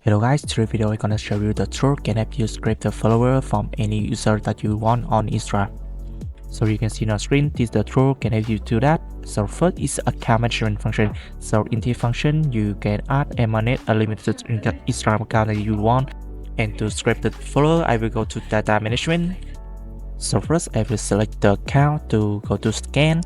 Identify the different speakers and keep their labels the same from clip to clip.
Speaker 1: Hello guys, today's video I'm gonna show you the tool can help you scrape the follower from any user that you want on Instagram. So you can see on the screen, this the tool can help you do that. So first is account management function. So in this function, you can add and manage a limited Instagram account that you want. And to scrape the follower, I will go to data management. So first I will select the account to go to scan.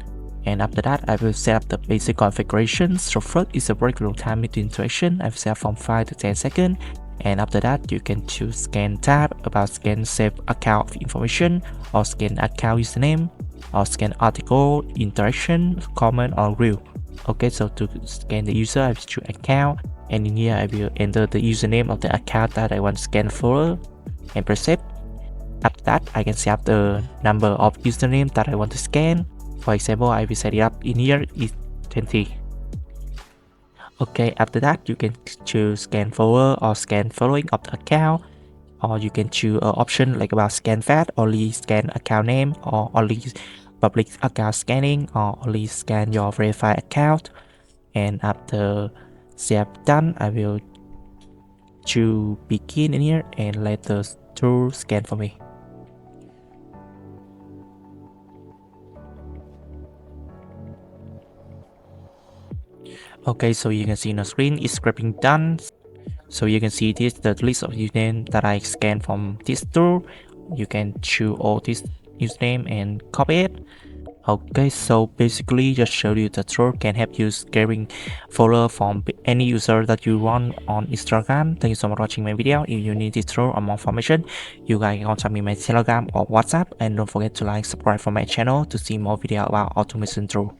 Speaker 1: And after that, I will set up the basic configuration. So first is a breakthrough time between interaction. I will set from 5 to 10 seconds. And after that, you can choose scan tab about scan save account information, or scan account username, or scan article, interaction, comment, or review. Okay, so to scan the user, I will choose account. And in here, I will enter the username of the account that I want to scan for and press save. After that, I can set up the number of username that I want to scan. For example, I will set it up in here is 20. Okay, after that, you can choose scan forward or scan following of the account, or you can choose an option like about scan fast, only scan account name, or only public account scanning, or only scan your verified account. And after save done, I will choose begin in here and let the tool scan for me. Okay, so you can see on the screen is scraping done. So you can see this the list of username that I scanned from this tool. You can choose all this username and copy it. Okay, so basically just show you the tool can help you scaring follower from any user that you want on Instagram. Thank you so much for watching my video. If you need this tool or more information, you guys can contact me on my Telegram or WhatsApp, and don't forget to like, subscribe for my channel to see more video about automation tool.